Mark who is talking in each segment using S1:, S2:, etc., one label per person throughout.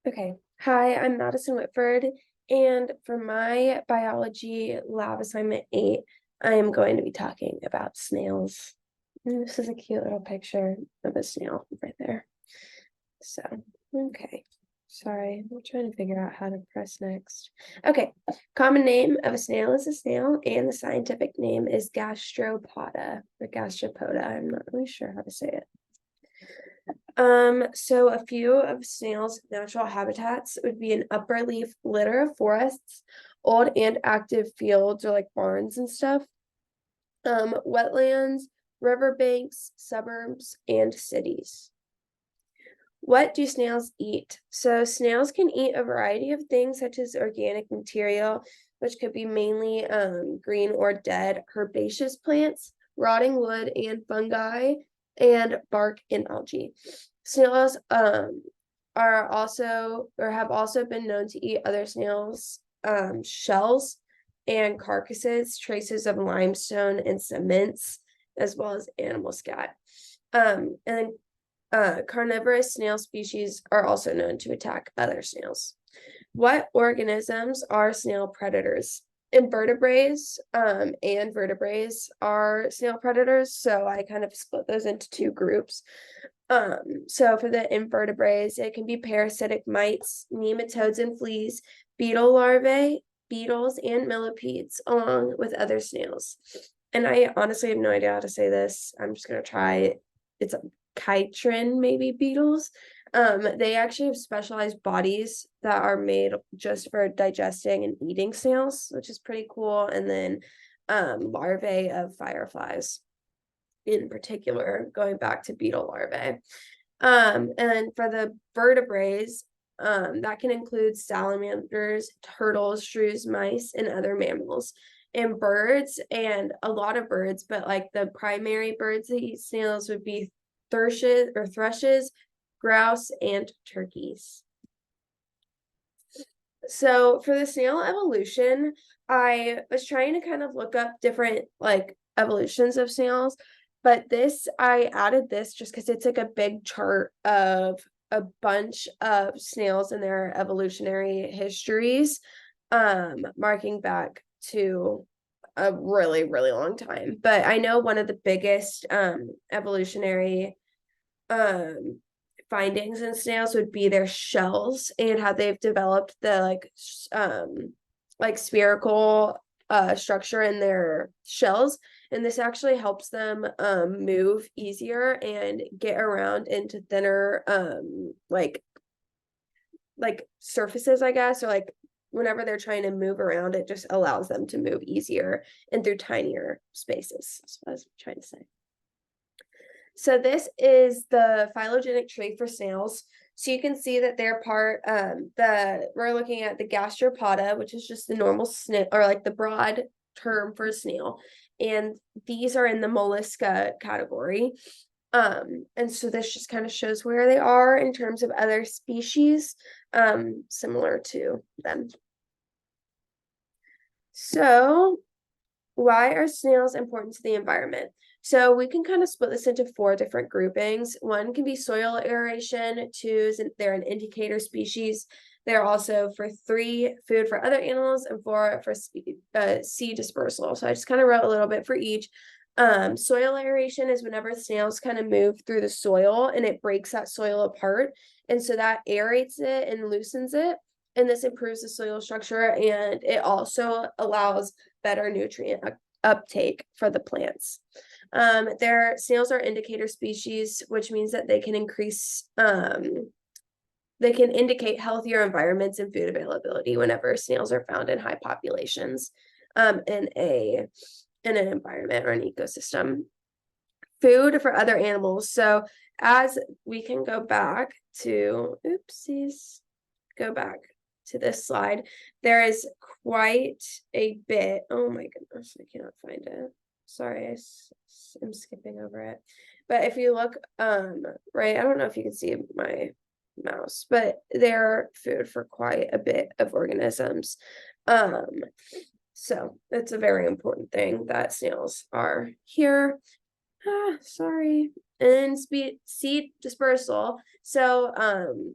S1: Okay. Hi, I'm Madison Whitford, and for my biology lab assignment 8, I am going to be talking about snails. And this is a cute little picture of a snail right there. So, okay. Sorry, I'm trying to figure out how to press next. Okay. Common name of a snail is a snail, and the scientific name is gastropoda or gastropoda. I'm not really sure how to say it. So a few of snails' natural habitats would be an upper leaf litter of forests, old and active fields or like barns and stuff, wetlands, riverbanks, suburbs, and cities. What do snails eat? So snails can eat a variety of things such as organic material, which could be mainly green or dead herbaceous plants, rotting wood and fungi, and bark and algae. Snails are also or have also been known to eat other snails' shells and carcasses, traces of limestone and cements, as well as animal scat. And then carnivorous snail species are also known to attack other snails. What organisms are snail predators? Invertebrates and vertebrates are snail predators, so I kind of split those into two groups. So for the invertebrates, it can be parasitic mites, nematodes and fleas, beetle larvae, beetles, and millipedes, along with other snails. And I honestly have no idea how to say this. I'm just gonna try it. It's a chytrin, maybe beetles. They actually have specialized bodies that are made just for digesting and eating snails, which is pretty cool. And then larvae of fireflies in particular, going back to beetle larvae. And for the vertebrates, that can include salamanders, turtles, shrews, mice, and other mammals. And birds, and a lot of birds, but like the primary birds that eat snails would be thrushes, grouse, and turkeys. So for the snail evolution, I was trying to kind of look up different like evolutions of snails, but this I added this just because it's like a big chart of a bunch of snails and their evolutionary histories, marking back to a really, really long time. But I know one of the biggest evolutionary um findings in snails would be their shells and how they've developed the like spherical structure in their shells, and this actually helps them move easier and get around into thinner like surfaces, I guess, or like whenever they're trying to move around, it just allows them to move easier and through tinier spaces. That's what I was trying to say. So this is the phylogenetic tree for snails. So you can see that they're part we're looking at the gastropoda, which is just the normal snail or like the broad term for a snail. And these are in the mollusca category. And so this just kind of shows where they are in terms of other species similar to them. So why are snails important to the environment? So we can kind of split this into four different groupings. One can be soil aeration, two, they're an indicator species. They're also for three, food for other animals, and four for seed dispersal. So I just kind of wrote a little bit for each. Soil aeration is whenever snails kind of move through the soil and it breaks that soil apart. And so that aerates it and loosens it. And this improves the soil structure, and it also allows better nutrient uptake for the plants. Their snails are indicator species, which means that they can they can indicate healthier environments and food availability whenever snails are found in high populations in an environment or an ecosystem. Food for other animals. So as we can go back to, oopsies, go back to this slide, there is quite a bit. Oh my goodness, I cannot find it. Sorry, I'm skipping over it. But if you look, right, I don't know if you can see my mouse, but they're food for quite a bit of organisms. Um, so it's a very important thing that snails are here. Sorry. And seed dispersal. So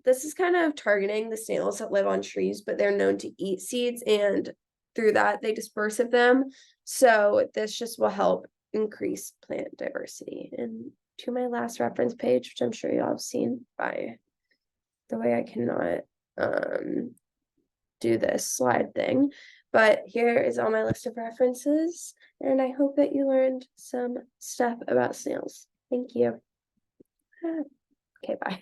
S1: this is kind of targeting the snails that live on trees, but they're known to eat seeds, and through that they disperse of them. So this just will help increase plant diversity. And to my last reference page, which I'm sure you all have seen by the way I cannot do this slide thing. But here is all my list of references, and I hope that you learned some stuff about snails. Thank you. Okay, bye.